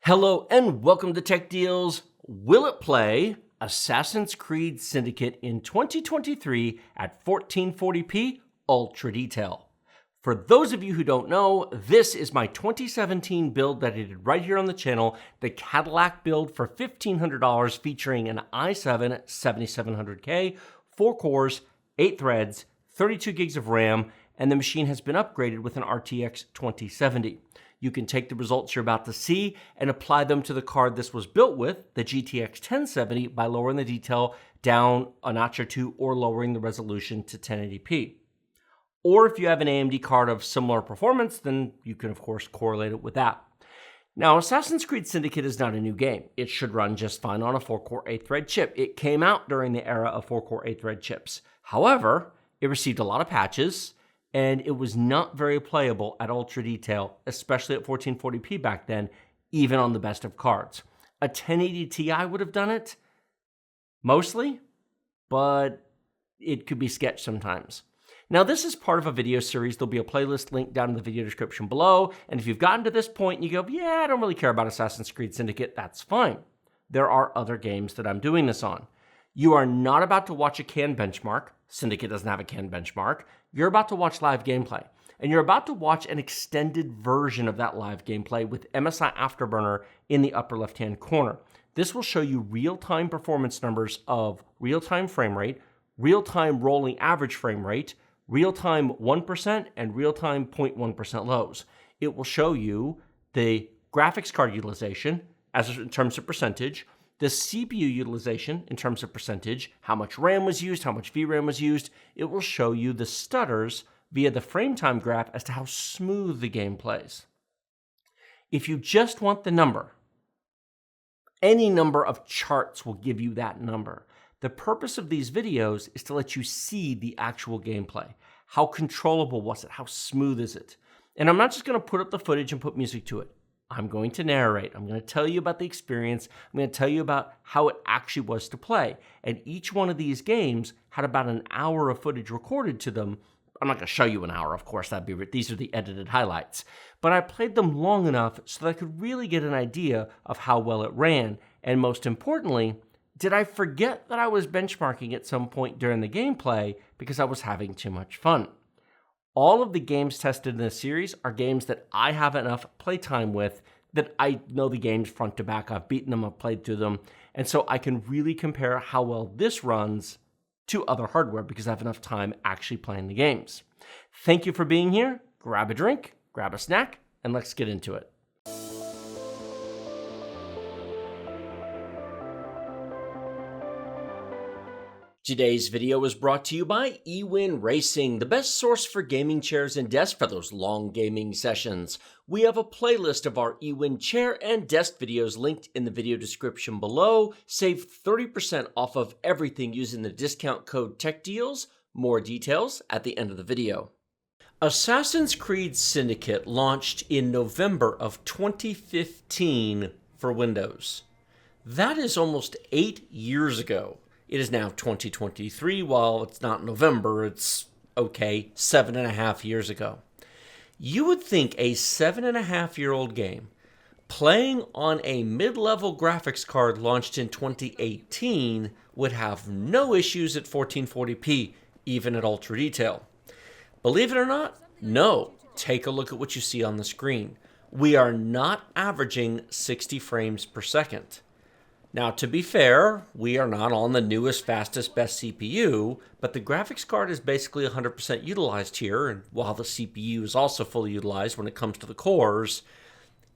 Hello and welcome to Tech Deals. Will it play Assassin's Creed Syndicate in 2023 at 1440p Ultra Detail? For those of you who don't know, this is my 2017 build that I did right here on the channel, the Cadillac build for $1,500 featuring an i7-7700K, 4 cores, 8 threads, 32 gigs of RAM, and the machine has been upgraded with an RTX 2070. You can take the results you're about to see and apply them to the card this was built with, the GTX 1070, by lowering the detail down a notch or two or lowering the resolution to 1080p. Or if you have an AMD card of similar performance, then you can of course correlate it with that. Now, Assassin's Creed Syndicate is not a new game. It should run just fine on a 4-core 8-thread chip. It came out during the era of 4-core 8-thread chips. However, it received a lot of patches, and it was not very playable at ultra detail, especially at 1440p back then, even on the best of cards. A 1080 Ti would have done it, mostly, but it could be sketched sometimes. Now, this is part of a video series. There'll be a playlist linked down in the video description below, and if you've gotten to this point and you go, yeah, I don't really care about Assassin's Creed Syndicate, that's fine. There are other games that I'm doing this on. You are not about to watch a canned benchmark. Syndicate doesn't have a canned benchmark. You're about to watch live gameplay. And you're about to watch an extended version of that live gameplay with MSI Afterburner in the upper left-hand corner. This will show you real-time performance numbers of real-time frame rate, real-time rolling average frame rate, real-time 1%, and real-time 0.1% lows. It will show you the graphics card utilization as in terms of percentage, the CPU utilization in terms of percentage, how much RAM was used, how much VRAM was used. It will show you the stutters via the frame time graph as to how smooth the game plays. If you just want the number, any number of charts will give you that number. The purpose of these videos is to let you see the actual gameplay. How controllable was it? How smooth is it? And I'm not just going to put up the footage and put music to it. I'm going to narrate. I'm going to tell you about the experience. I'm going to tell you about how it actually was to play. And each one of these games had about an hour of footage recorded to them. I'm not going to show you an hour, of course. These are the edited highlights. But I played them long enough so that I could really get an idea of how well it ran. And most importantly, did I forget that I was benchmarking at some point during the gameplay because I was having too much fun? All of the games tested in this series are games that I have enough playtime with that I know the games front to back. I've beaten them, I've played through them, and so I can really compare how well this runs to other hardware because I have enough time actually playing the games. Thank you for being here. Grab a drink, grab a snack, and let's get into it. Today's video is brought to you by eWin Racing, the best source for gaming chairs and desks for those long gaming sessions. We have a playlist of our eWin chair and desk videos linked in the video description below. Save 30% off of everything using the discount code TechDeals. More details at the end of the video. Assassin's Creed Syndicate launched in November of 2015 for Windows. That is almost 8 years ago. It is now 2023. While it's not November, it's 7.5 years ago. You would think a 7.5-year-old game playing on a mid-level graphics card launched in 2018 would have no issues at 1440p, even at ultra detail. Believe it or not, no. Take a look at what you see on the screen. We are not averaging 60 frames per second. Now, to be fair, we are not on the newest, fastest, best CPU, but the graphics card is basically 100% utilized here, and while the CPU is also fully utilized when it comes to the cores,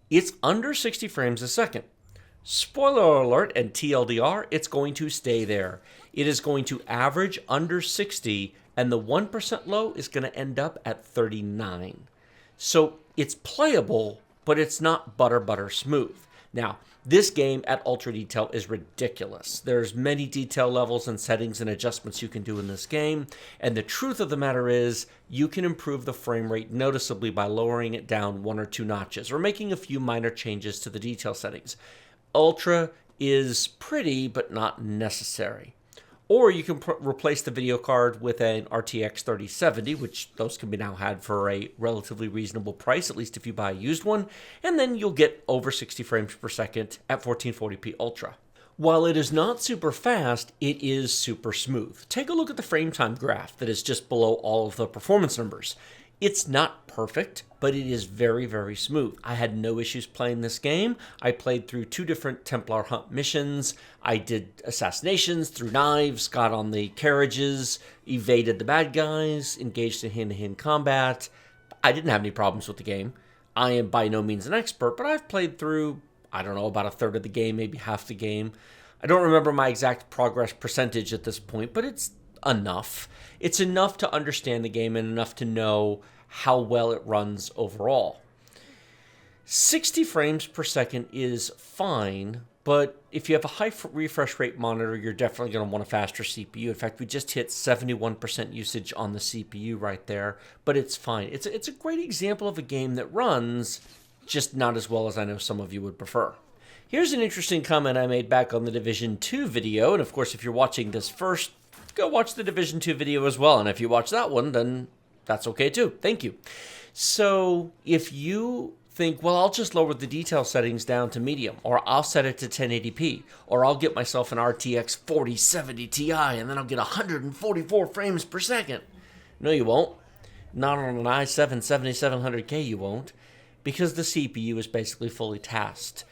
it's under 60 frames a second. Spoiler alert and TLDR, it's going to stay there. It is going to average under 60, and the 1% low is going to end up at 39. So it's playable, but it's not butter smooth. Now, this game at ultra detail is ridiculous. There's many detail levels and settings and adjustments you can do in this game, and the truth of the matter is you can improve the frame rate noticeably by lowering it down 1 or 2 notches or making a few minor changes to the detail settings. Ultra is pretty but not necessary. Or you can replace the video card with an RTX 3070, which those can be now had for a relatively reasonable price, at least if you buy a used one, and then you'll get over 60 frames per second at 1440p Ultra. While it is not super fast, it is super smooth. Take a look at the frame time graph that is just below all of the performance numbers. It's not perfect, but it is very, very smooth. I had no issues playing this game. I played through 2 different Templar hunt missions. I did assassinations, threw knives, got on the carriages, evaded the bad guys, engaged in hand-to-hand combat. I didn't have any problems with the game. I am by no means an expert, but I've played through, I don't know, about a third of the game, maybe half the game. I don't remember my exact progress percentage at this point, but it's enough. It's enough to understand the game and enough to know how well it runs overall. 60 frames per second is fine, but if you have a high refresh rate monitor, you're definitely going to want a faster CPU. In fact, we just hit 71% usage on the CPU right there, but it's fine. It's a great example of a game that runs, just not as well as I know some of you would prefer. Here's an interesting comment I made back on the Division 2 video, and of course, if you're watching this first, go watch the Division 2 video as well, and if you watch that one, then that's okay too. Thank you. So if you think, well, I'll just lower the detail settings down to medium, or I'll set it to 1080p, or I'll get myself an RTX 4070 Ti, and then I'll get 144 frames per second. No, you won't. Not on an i7-7700K, you won't, because the CPU is basically fully tasked.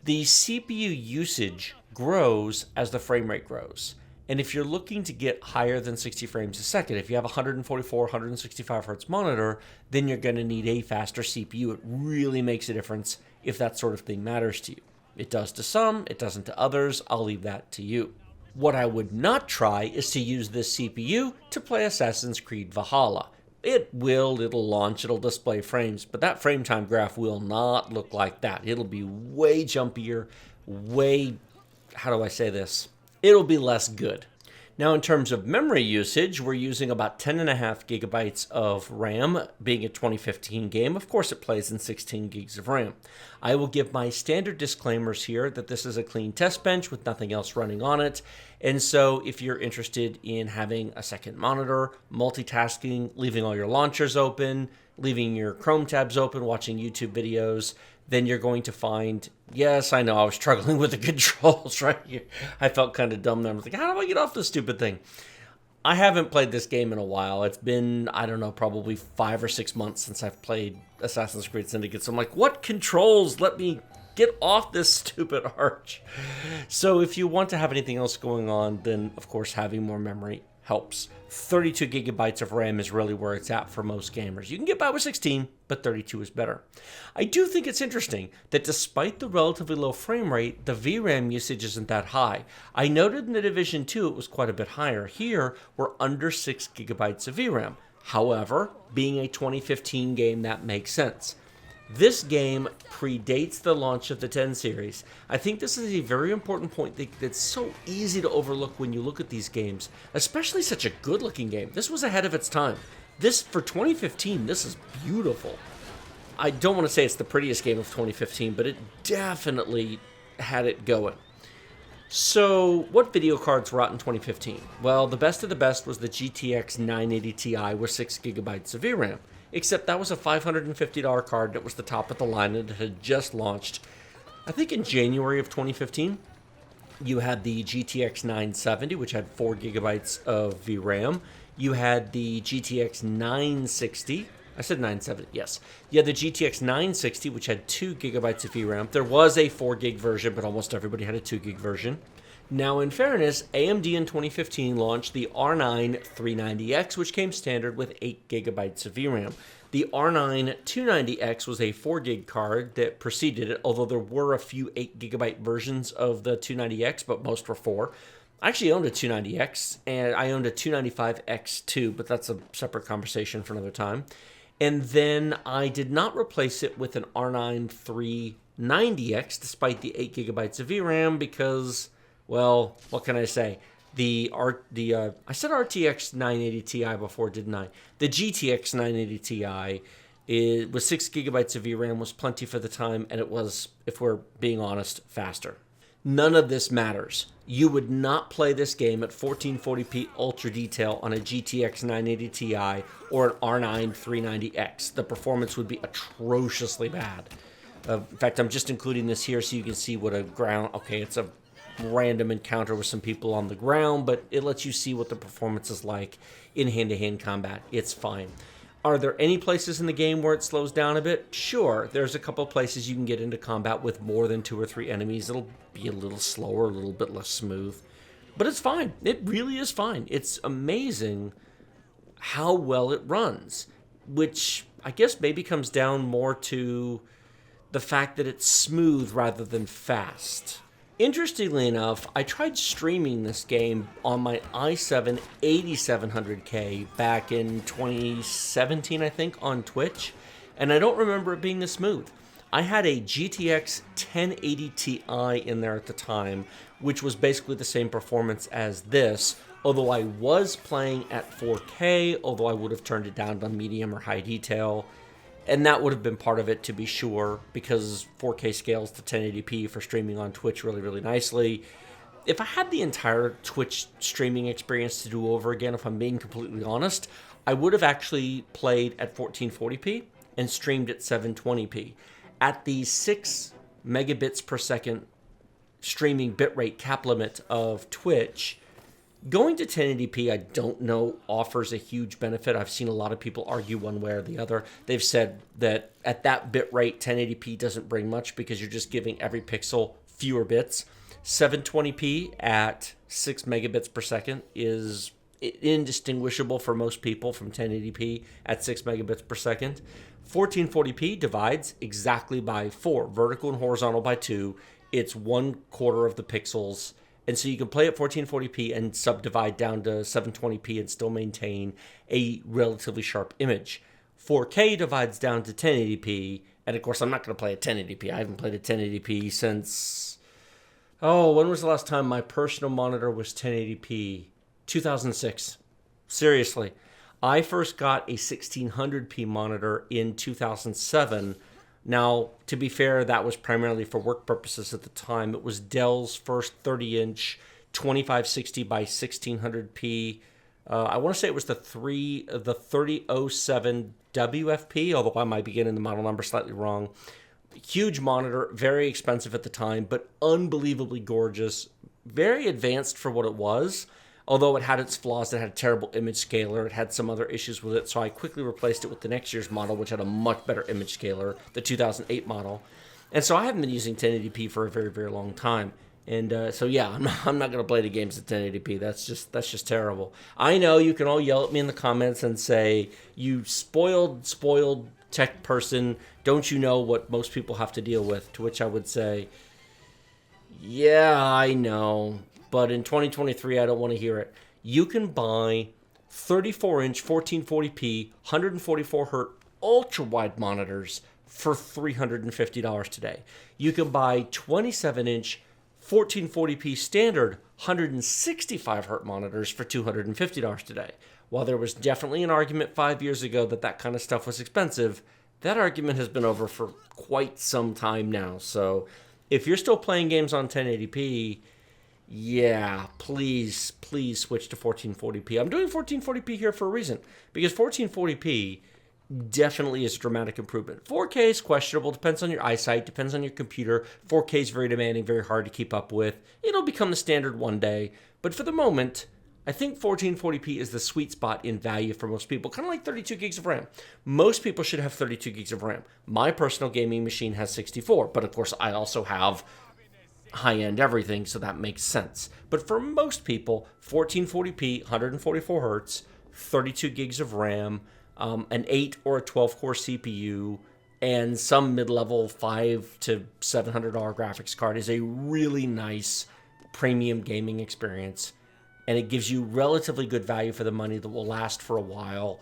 The CPU usage grows as the frame rate grows. And if you're looking to get higher than 60 frames a second, if you have a 144, 165 hertz monitor, then you're going to need a faster CPU. It really makes a difference if that sort of thing matters to you. It does to some, it doesn't to others. I'll leave that to you. What I would not try is to use this CPU to play Assassin's Creed Valhalla. It'll launch, it'll display frames, but that frame time graph will not look like that. It'll be way jumpier, how do I say this? It'll be less good. Now, in terms of memory usage, we're using about 10.5 gigabytes of RAM, being a 2015 game. Of course, it plays in 16 gigs of RAM. I will give my standard disclaimers here that this is a clean test bench with nothing else running on it. And so if you're interested in having a second monitor, multitasking, leaving all your launchers open, leaving your Chrome tabs open, watching YouTube videos, then you're going to find, yes, I know I was struggling with the controls right here. I felt kind of dumb there. I was like, how do I get off this stupid thing? I haven't played this game in a while. It's been, I don't know, probably 5 or 6 months since I've played Assassin's Creed Syndicate. So I'm like, what controls? Let me get off this stupid arch. So if you want to have anything else going on, then of course having more memory helps. 32 gigabytes of RAM is really where it's at for most gamers. You can get by with 16, but 32 is better. I do think it's interesting that despite the relatively low frame rate, the VRAM usage isn't that high. I noted in the Division 2 it was quite a bit higher. Here, we're under 6 gigabytes of VRAM. However, being a 2015 game, that makes sense. This game predates the launch of the 10 series. I think this is a very important point that's so easy to overlook when you look at these games, especially such a good-looking game. This was ahead of its time. This, for 2015, this is beautiful. I don't want to say it's the prettiest game of 2015, but it definitely had it going. So, what video cards were out in 2015? Well, the best of the best was the GTX 980 Ti with 6 gigabytes of VRAM. Except that was a $550 card that was the top of the line and it had just launched, I think in January of 2015. You had the GTX 970, which had 4 gigabytes of VRAM. You had the GTX 960. I said 970, yes. You had the GTX 960, which had 2 gigabytes of VRAM. There was a 4 gig version, but almost everybody had a 2 gig version. Now, in fairness, AMD in 2015 launched the R9 390X, which came standard with 8 gigabytes of VRAM. The R9 290X was a 4 gig card that preceded it, although there were a few 8 gigabyte versions of the 290X, but most were 4. I actually owned a 290X, and I owned a 295X too, but that's a separate conversation for another time. And then I did not replace it with an R9 390X, despite the 8 gigabytes of VRAM, because, well, what can I say? I said RTX 980 Ti before, didn't I? The GTX 980 Ti with 6 gigabytes of VRAM was plenty for the time, and it was, if we're being honest, faster. None of this matters. You would not play this game at 1440p ultra detail on a GTX 980 Ti or an R9 390X. The performance would be atrociously bad. In fact, I'm just including this here so you can see what a ground... Okay, it's a random encounter with some people on the ground, but it lets you see what the performance is like in hand-to-hand combat. It's fine. Are there any places in the game where it slows down a bit? Sure. There's a couple places you can get into combat with more than 2 or 3 enemies. It'll be a little slower, a little bit less smooth. But it's fine. It really is fine. It's amazing how well it runs, which I guess maybe comes down more to the fact that it's smooth rather than fast. Interestingly enough, I tried streaming this game on my i7-7700K back in 2017, I think, on Twitch, and I don't remember it being this smooth. I had a GTX 1080 Ti in there at the time, which was basically the same performance as this, although I was playing at 4K, although I would have turned it down to medium or high detail. And that would have been part of it, to be sure, because 4K scales to 1080p for streaming on Twitch really, really nicely. If I had the entire Twitch streaming experience to do over again, if I'm being completely honest, I would have actually played at 1440p and streamed at 720p. At the 6 megabits per second streaming bitrate cap limit of Twitch, going to 1080p, I don't know, offers a huge benefit. I've seen a lot of people argue one way or the other. They've said that at that bit rate, 1080p doesn't bring much because you're just giving every pixel fewer bits. 720p at 6 megabits per second is indistinguishable for most people from 1080p at 6 megabits per second. 1440p divides exactly by 4, vertical and horizontal by 2. It's 1/4 of the pixels. And so you can play at 1440p and subdivide down to 720p and still maintain a relatively sharp image. 4K divides down to 1080p, and of course I'm not going to play at 1080p. I haven't played at 1080p since... when was the last time my personal monitor was 1080p? 2006. Seriously. I first got a 1600p monitor in 2007. Now, to be fair, that was primarily for work purposes at the time. It was Dell's first 30-inch 2560 by 1600p. I want to say it was the 3007 WFP, although I might be getting the model number slightly wrong. Huge monitor, very expensive at the time, but unbelievably gorgeous. Very advanced for what it was. Although it had its flaws, it had a terrible image scaler, it had some other issues with it, so I quickly replaced it with the next year's model, which had a much better image scaler, the 2008 model. And so I haven't been using 1080p for a very, very long time. And so yeah, I'm not going to play the games at 1080p. That's just terrible. I know you can all yell at me in the comments and say, you spoiled tech person, don't you know what most people have to deal with? To which I would say, yeah, I know. But in 2023, I don't want to hear it. You can buy 34-inch 1440p, 144Hz ultra-wide monitors for $350 today. You can buy 27-inch 1440p standard 165Hz monitors for $250 today. While there was definitely an argument 5 years ago that kind of stuff was expensive, that argument has been over for quite some time now. So if you're still playing games on 1080p, yeah, please switch to 1440p. I'm doing 1440p here for a reason, because 1440p definitely is a dramatic improvement. 4K is questionable, depends on your eyesight, depends on your computer. 4K is very demanding, very hard to keep up with. It'll become the standard one day, but for the moment, I think 1440p is the sweet spot in value for most people, kind of like 32 gigs of RAM. Most people should have 32 gigs of RAM. My personal gaming machine has 64, but of course I also have high-end everything, so that makes sense. But for most people, 1440p, 144Hz, 32 gigs of RAM, an 8 or a 12-core CPU, and some mid-level $500 to $700 graphics card is a really nice premium gaming experience, and it gives you relatively good value for the money that will last for a while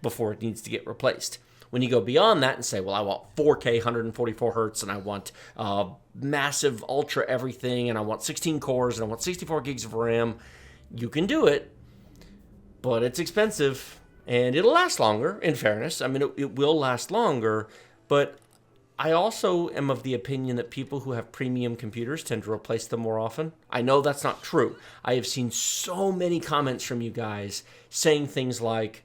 before it needs to get replaced. When you go beyond that and say, well, I want 4K 144Hz and I want massive ultra everything and I want 16 cores and I want 64 gigs of RAM, you can do it, but it's expensive and it'll last longer, in fairness. I mean, it will last longer, but I also am of the opinion that people who have premium computers tend to replace them more often. I know that's not true. I have seen so many comments from you guys saying things like,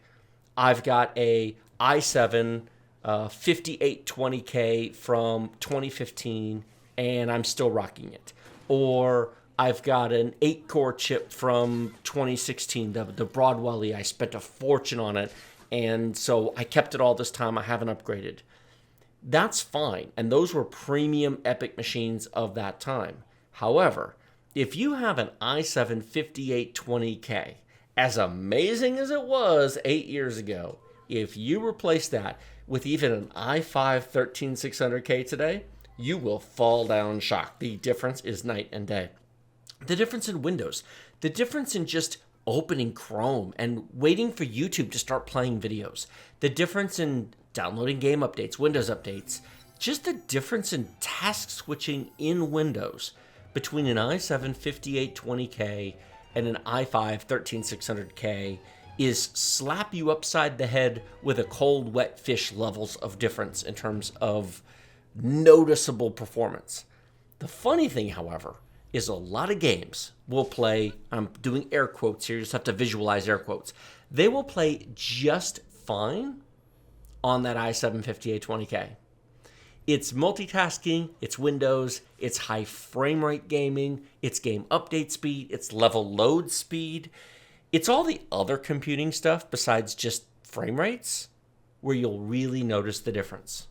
I've got a i7-7820K from 2015 and I'm still rocking it. Or I've got an 8-core chip from 2016, the Broadwell-y. I spent a fortune on it, and so I kept it all this time. I haven't upgraded. That's fine, and those were premium EPYC machines of that time. However, if you have an i7-5820K, as amazing as it was 8 years ago, if you replace that with even an i5-13600K today, you will fall down shocked. The difference is night and day. The difference in Windows, the difference in just opening Chrome and waiting for YouTube to start playing videos, the difference in downloading game updates, Windows updates, just the difference in task switching in Windows between an i7-5820K and an i5-13600K is slap you upside the head with a cold, wet fish levels of difference in terms of noticeable performance. The funny thing, however, is a lot of games will play, I'm doing air quotes here, you just have to visualize air quotes. They will play just fine on that i7-5820K. It's multitasking, it's Windows, it's high frame rate gaming, it's game update speed, it's level load speed. It's all the other computing stuff besides just frame rates where you'll really notice the difference.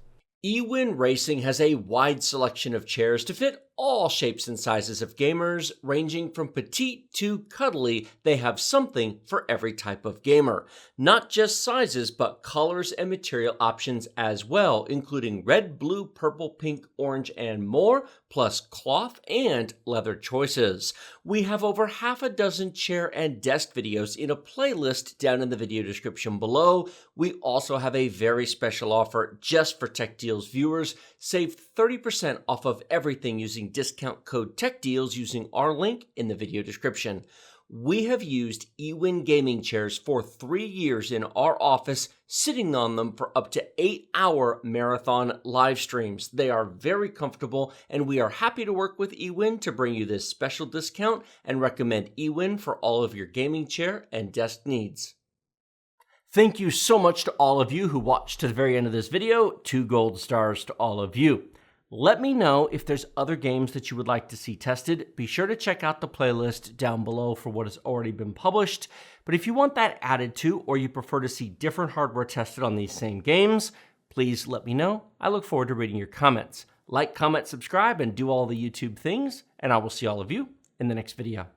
eWin Racing has a wide selection of chairs to fit all shapes and sizes of gamers, ranging from petite to cuddly. They have something for every type of gamer. Not just sizes, but colors and material options as well, including red, blue, purple, pink, orange, and more, plus cloth and leather choices. We have over half a dozen chair and desk videos in a playlist down in the video description below. We also have a very special offer just for Tech Deals viewers. Save 30% off of everything using discount code TechDeals using our link in the video description. We have used eWin gaming chairs for 3 years in our office, sitting on them for up to 8-hour marathon live streams. They are very comfortable, and we are happy to work with eWin to bring you this special discount and recommend eWin for all of your gaming chair and desk needs. Thank you so much to all of you who watched to the very end of this video. 2 gold stars to all of you. Let me know if there's other games that you would like to see tested. Be sure to check out the playlist down below for what has already been published. But if you want that added to, or you prefer to see different hardware tested on these same games, please let me know. I look forward to reading your comments. Like, comment, subscribe, and do all the YouTube things, and I will see all of you in the next video.